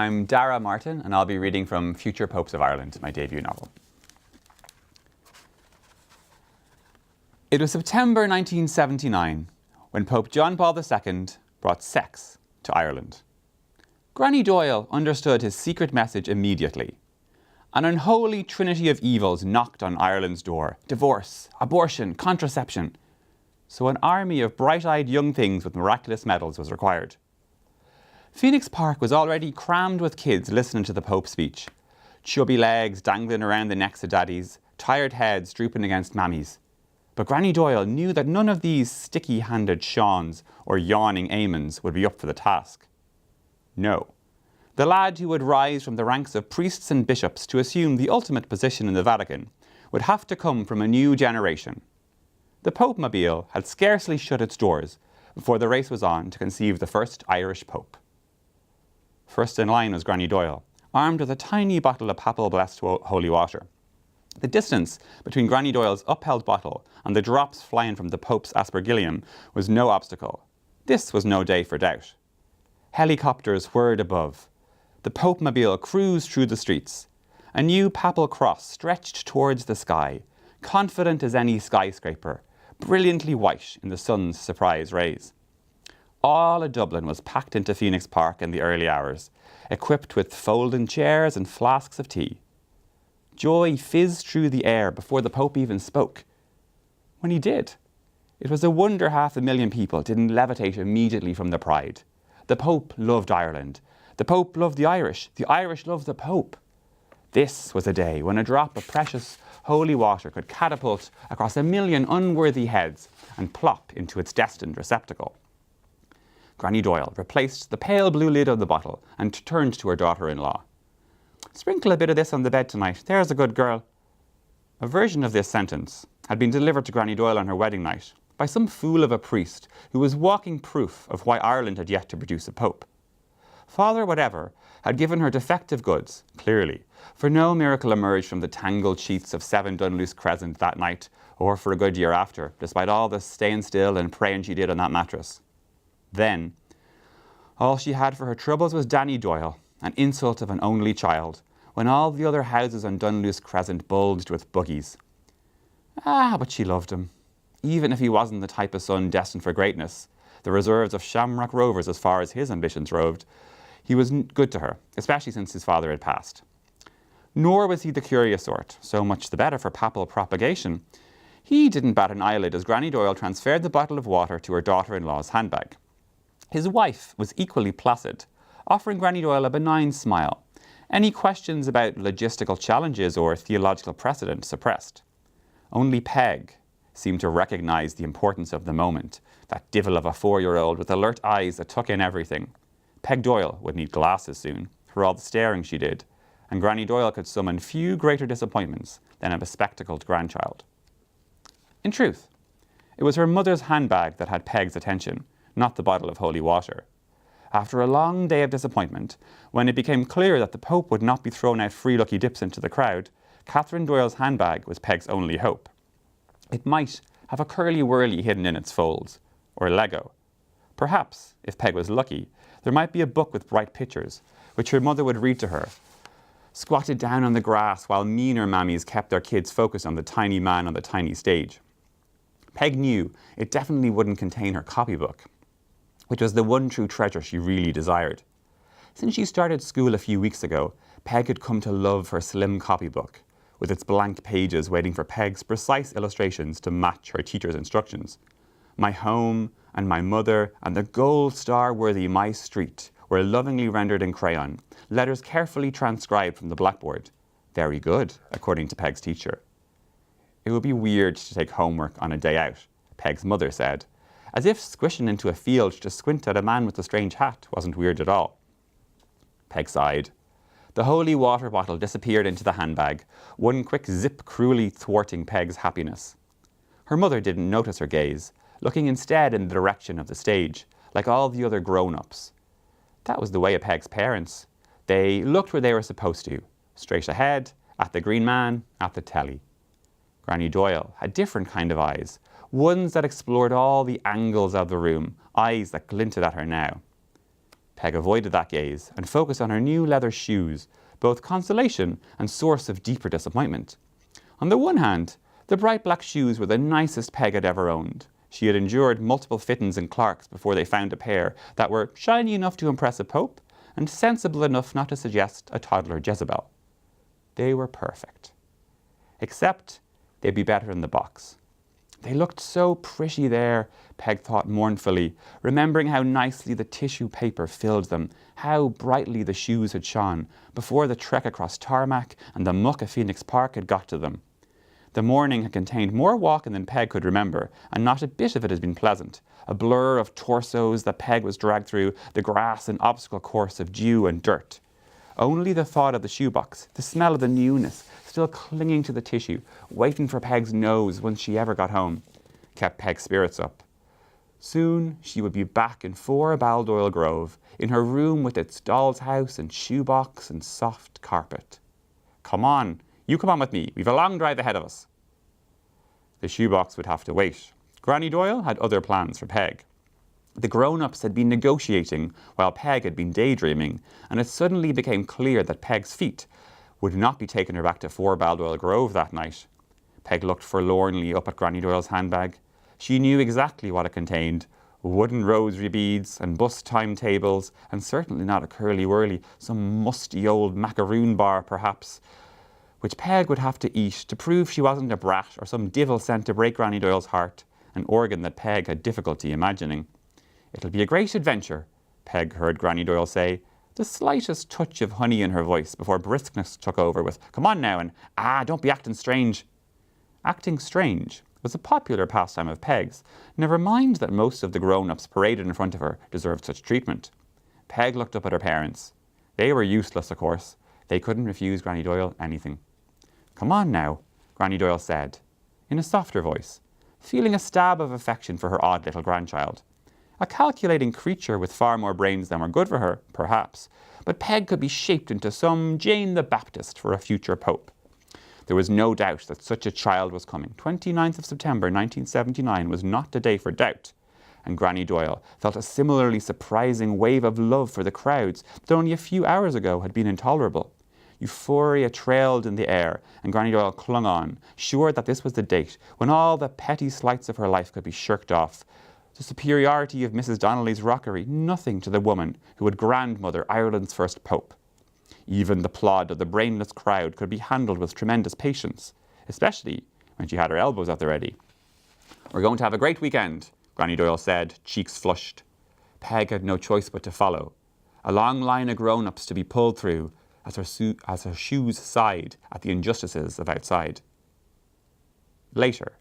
I'm Darragh Martin, and I'll be reading from Future Popes of Ireland, my debut novel. It was September 1979 when Pope John Paul II brought sex to Ireland. Granny Doyle understood his secret message immediately. An unholy trinity of evils knocked on Ireland's door: divorce, abortion, contraception. So an army of bright-eyed young things with miraculous medals was required. Phoenix Park was already crammed with kids listening to the Pope's speech. Chubby legs dangling around the necks of daddies, tired heads drooping against mammies. But Granny Doyle knew that none of these sticky-handed Seans or yawning Amons would be up for the task. No. The lad who would rise from the ranks of priests and bishops to assume the ultimate position in the Vatican would have to come from a new generation. The Pope-mobile had scarcely shut its doors before the race was on to conceive the first Irish Pope. First in line was Granny Doyle, armed with a tiny bottle of Papal-blessed holy water. The distance between Granny Doyle's upheld bottle and the drops flying from the Pope's aspergillium was no obstacle. This was no day for doubt. Helicopters whirred above. The Pope-mobile cruised through the streets. A new papal cross stretched towards the sky, confident as any skyscraper, brilliantly white in the sun's surprise rays. All of Dublin was packed into Phoenix Park in the early hours, equipped with folding chairs and flasks of tea. Joy fizzed through the air before the Pope even spoke. When he did, it was a wonder 500,000 people didn't levitate immediately from the pride. The Pope loved Ireland. The Pope loved the Irish loved the Pope. This was a day when a drop of precious holy water could catapult across 1,000,000 unworthy heads and plop into its destined receptacle. Granny Doyle replaced the pale blue lid of the bottle and turned to her daughter-in-law. "Sprinkle a bit of this on the bed tonight, there's a good girl." A version of this sentence had been delivered to Granny Doyle on her wedding night by some fool of a priest who was walking proof of why Ireland had yet to produce a pope. Father whatever had given her defective goods, clearly, for no miracle emerged from the tangled sheets of 7 Dunluce Crescent that night, or for a good year after, despite all the staying still and praying she did on that mattress. Then, all she had for her troubles was Danny Doyle, an insult of an only child, when all the other houses on Dunluce Crescent bulged with buggies. But she loved him. Even if he wasn't the type of son destined for greatness, the reserves of Shamrock Rovers as far as his ambitions roved, he was good to her, especially since his father had passed. Nor was he the curious sort, so much the better for papal propagation. He didn't bat an eyelid as Granny Doyle transferred the bottle of water to her daughter-in-law's handbag. His wife was equally placid, offering Granny Doyle a benign smile, any questions about logistical challenges or theological precedent suppressed. Only Peg seemed to recognise the importance of the moment, that divil of a 4-year-old with alert eyes that took in everything. Peg Doyle would need glasses soon, for all the staring she did, and Granny Doyle could summon few greater disappointments than a bespectacled grandchild. In truth, it was her mother's handbag that had Peg's attention, not the bottle of holy water. After a long day of disappointment, when it became clear that the Pope would not be thrown out free lucky dips into the crowd, Catherine Doyle's handbag was Peg's only hope. It might have a curly-whirly hidden in its folds, or Lego. Perhaps, if Peg was lucky, there might be a book with bright pictures, which her mother would read to her, squatted down on the grass while meaner mammies kept their kids focused on the tiny man on the tiny stage. Peg knew it definitely wouldn't contain her copybook, which was the one true treasure she really desired. Since she started school a few weeks ago, Peg had come to love her slim copybook, with its blank pages waiting for Peg's precise illustrations to match her teacher's instructions. My home and my mother and the gold star-worthy My Street were lovingly rendered in crayon, letters carefully transcribed from the blackboard. Very good, according to Peg's teacher. It would be weird to take homework on a day out, Peg's mother said, as if squishing into a field to squint at a man with a strange hat wasn't weird at all. Peg sighed. The holy water bottle disappeared into the handbag, one quick zip cruelly thwarting Peg's happiness. Her mother didn't notice her gaze, looking instead in the direction of the stage, like all the other grown-ups. That was the way of Peg's parents. They looked where they were supposed to, straight ahead, at the green man, at the telly. Granny Doyle had different kind of eyes, ones that explored all the angles of the room, eyes that glinted at her now. Peg avoided that gaze and focused on her new leather shoes, both consolation and source of deeper disappointment. On the one hand, the bright black shoes were the nicest Peg had ever owned. She had endured multiple fittings in Clark's before they found a pair that were shiny enough to impress a pope and sensible enough not to suggest a toddler Jezebel. They were perfect. Except they'd be better in the box. They looked so pretty there, Peg thought mournfully, remembering how nicely the tissue paper filled them, how brightly the shoes had shone before the trek across tarmac and the muck of Phoenix Park had got to them. The morning had contained more walking than Peg could remember, and not a bit of it had been pleasant. A blur of torsos that Peg was dragged through, the grass and obstacle course of dew and dirt. Only the thought of the shoebox, the smell of the newness, still clinging to the tissue, waiting for Peg's nose once she ever got home, kept Peg's spirits up. Soon she would be back in 4 Papal-Doyle Grove, in her room with its doll's house and shoebox and soft carpet. Come on, you come on with me, we've a long drive ahead of us. The shoebox would have to wait. Granny Doyle had other plans for Peg. The grown-ups had been negotiating while Peg had been daydreaming, and it suddenly became clear that Peg's feet would not be taking her back to 4 Papal-Doyle Grove that night. Peg looked forlornly up at Granny Doyle's handbag. She knew exactly what it contained: wooden rosary beads and bus timetables, and certainly not a curly-whirly, some musty old macaroon bar perhaps, which Peg would have to eat to prove she wasn't a brat or some divil sent to break Granny Doyle's heart, an organ that Peg had difficulty imagining. "It'll be a great adventure," Peg heard Granny Doyle say, the slightest touch of honey in her voice before briskness took over with, "Come on now," and don't be acting strange." Acting strange was a popular pastime of Peg's, never mind that most of the grown-ups paraded in front of her deserved such treatment. Peg looked up at her parents. They were useless, of course. They couldn't refuse Granny Doyle anything. "Come on now," Granny Doyle said, in a softer voice, feeling a stab of affection for her odd little grandchild. A calculating creature with far more brains than were good for her, perhaps, but Peg could be shaped into some Jane the Baptist for a future pope. There was no doubt that such a child was coming. 29th of September 1979 was not the day for doubt, and Granny Doyle felt a similarly surprising wave of love for the crowds that only a few hours ago had been intolerable. Euphoria trailed in the air, and Granny Doyle clung on, sure that this was the date when all the petty slights of her life could be shirked off. The superiority of Mrs. Donnelly's rockery, nothing to the woman who would grandmother Ireland's first pope. Even the plod of the brainless crowd could be handled with tremendous patience, especially when she had her elbows at the ready. "We're going to have a great weekend," Granny Doyle said, cheeks flushed. Peg had no choice but to follow. A long line of grown-ups to be pulled through as her shoes sighed at the injustices of outside. Later,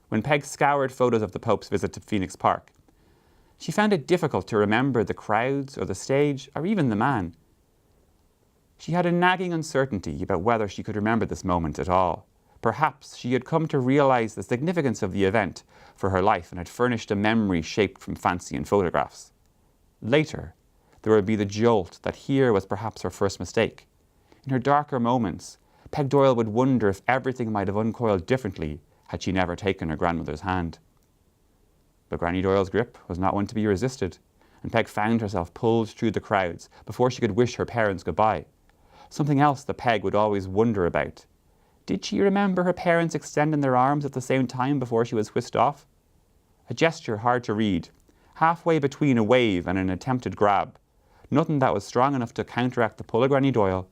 when Peg scoured photos of the Pope's visit to Phoenix Park, she found it difficult to remember the crowds or the stage or even the man. She had a nagging uncertainty about whether she could remember this moment at all. Perhaps she had come to realize the significance of the event for her life and had furnished a memory shaped from fancy and photographs. Later, there would be the jolt that here was perhaps her first mistake. In her darker moments, Peg Doyle would wonder if everything might have uncoiled differently had she never taken her grandmother's hand. But Granny Doyle's grip was not one to be resisted, and Peg found herself pulled through the crowds before she could wish her parents goodbye. Something else that Peg would always wonder about. Did she remember her parents extending their arms at the same time before she was whisked off? A gesture hard to read, halfway between a wave and an attempted grab. Nothing that was strong enough to counteract the pull of Granny Doyle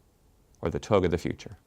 or the tug of the future.